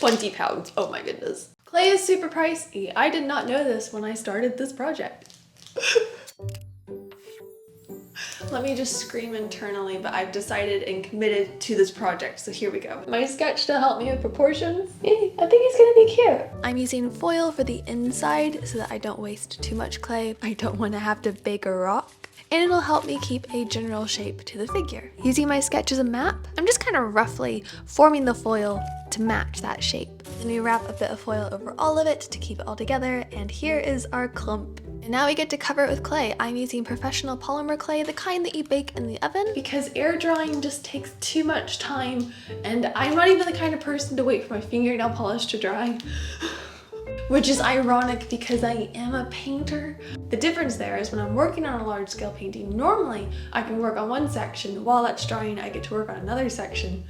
20 pounds. Oh my goodness. Clay is super pricey. I did not know this when I started this project. Let me just scream internally, but I've decided and committed to this project, so here we go. My sketch to help me with proportions. Yay, I think it's gonna be cute. I'm using foil for the inside so that I don't waste too much clay. I don't want to have to bake a rock. And it'll help me keep a general shape to the figure. Using my sketch as a map, I'm just kind of roughly forming the foil to match that shape. Then we wrap a bit of foil over all of it to keep it all together, and here is our clump. And now we get to cover it with clay. I'm using professional polymer clay, the kind that you bake in the oven, because air drying just takes too much time, and I'm not even the kind of person to wait for my fingernail polish to dry. Which is ironic because I am a painter. The difference there is when I'm working on a large scale painting, normally I can work on one section, while that's drying I get to work on another section.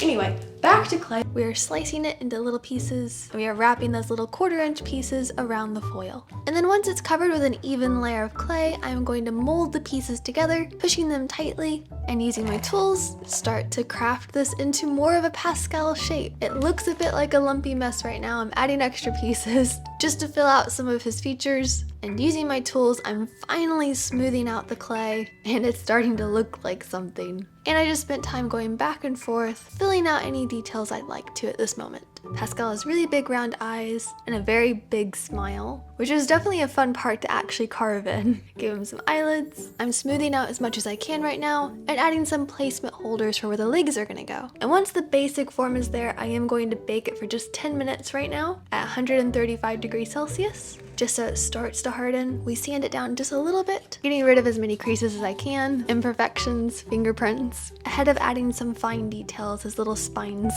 Anyway, back to clay. We are slicing it into little pieces, and we are wrapping those little 1/4-inch pieces around the foil. And then once it's covered with an even layer of clay, I'm going to mold the pieces together, pushing them tightly, and using my tools, start to craft this into more of a Pascal shape. It looks a bit like a lumpy mess right now. I'm adding extra pieces just to fill out some of his features. And using my tools, I'm finally smoothing out the clay, and it's starting to look like something. And I just spent time going back and forth, filling out any details I'd like to at this moment. Pascal has really big round eyes and a very big smile, which is definitely a fun part to actually carve in. Give him some eyelids. I'm smoothing out as much as I can right now and adding some placement holders for where the legs are gonna go. And once the basic form is there, I am going to bake it for just 10 minutes right now at 135 degrees Celsius. Just so it starts to harden, we sand it down just a little bit, getting rid of as many creases as I can, imperfections, fingerprints, ahead of adding some fine details as little spines.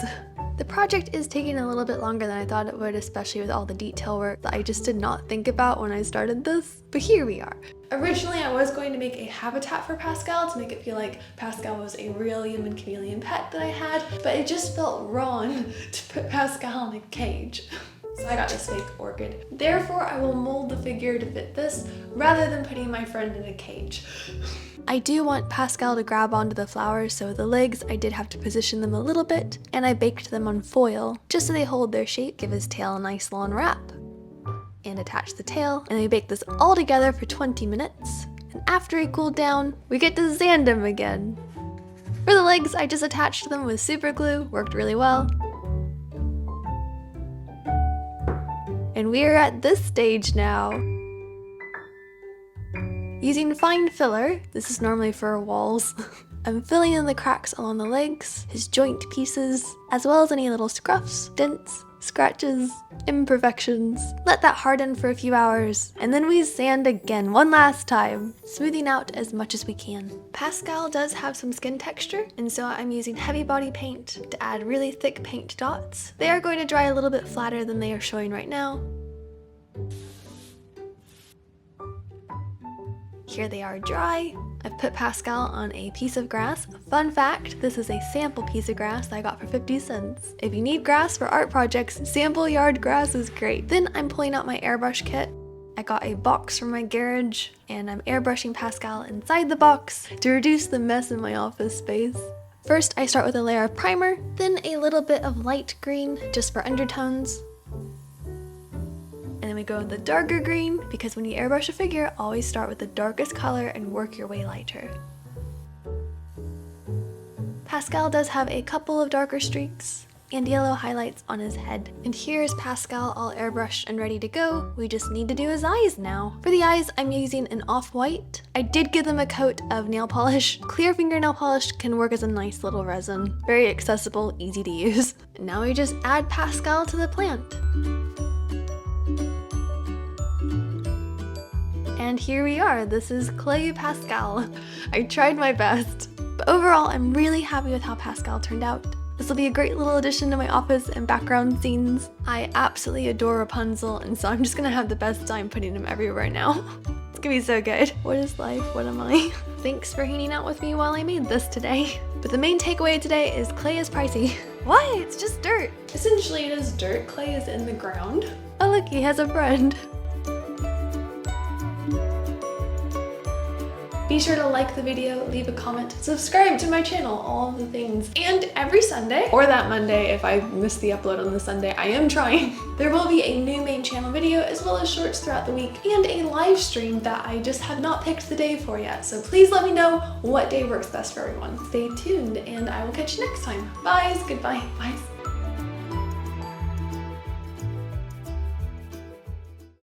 The project is taking a little bit longer than I thought it would, especially with all the detail work that I just did not think about when I started this, but here we are. Originally, I was going to make a habitat for Pascal to make it feel like Pascal was a real human chameleon pet that I had, but it just felt wrong to put Pascal in a cage. So I got this fake orchid. Therefore, I will mold the figure to fit this rather than putting my friend in a cage. I do want Pascal to grab onto the flowers, so the legs, I did have to position them a little bit, and I baked them on foil just so they hold their shape, give his tail a nice long wrap, and attach the tail. And we bake this all together for 20 minutes. And after he cooled down, we get to sand him again. For the legs, I just attached them with super glue, worked really well. And we are at this stage now. Using fine filler, this is normally for walls, I'm filling in the cracks along the legs, his joint pieces, as well as any little scruffs, dents, scratches, imperfections. Let that harden for a few hours, and then we sand again one last time, smoothing out as much as we can. Pascal does have some skin texture, and so I'm using heavy body paint to add really thick paint dots. They are going to dry a little bit flatter than they are showing right now. Here they are dry. I've put Pascal on a piece of grass. Fun fact, this is a sample piece of grass that I got for 50 cents. If you need grass for art projects, sample yard grass is great. Then I'm pulling out my airbrush kit. I got a box from my garage, and I'm airbrushing Pascal inside the box to reduce the mess in my office space. First, I start with a layer of primer, then a little bit of light green just for undertones. And then we go in the darker green, because when you airbrush a figure, always start with the darkest color and work your way lighter. Pascal does have a couple of darker streaks and yellow highlights on his head. And here's Pascal all airbrushed and ready to go. We just need to do his eyes now. For the eyes, I'm using an off-white. I did give them a coat of nail polish. Clear fingernail polish can work as a nice little resin. Very accessible, easy to use. And now we just add Pascal to the plant. And here we are, this is Clay Pascal. I tried my best. But overall, I'm really happy with how Pascal turned out. This will be a great little addition to my office and background scenes. I absolutely adore Rapunzel, and so I'm just gonna have the best time putting him everywhere now. It's gonna be so good. What is life? What am I? Thanks for hanging out with me while I made this today. But the main takeaway today is clay is pricey. Why? It's just dirt. Essentially it is dirt. Clay is in the ground. Oh look, he has a friend. Be Be sure to like the video, leave a comment, subscribe to my channel, all the things. And every Sunday, or that Monday if I miss the upload on the Sunday, I am trying, there will be a new main channel video as well as shorts throughout the week and a live stream that I just have not picked the day for yet. So please let me know what day works best for everyone. Stay tuned and I will catch you next time. Bye, goodbye, bye.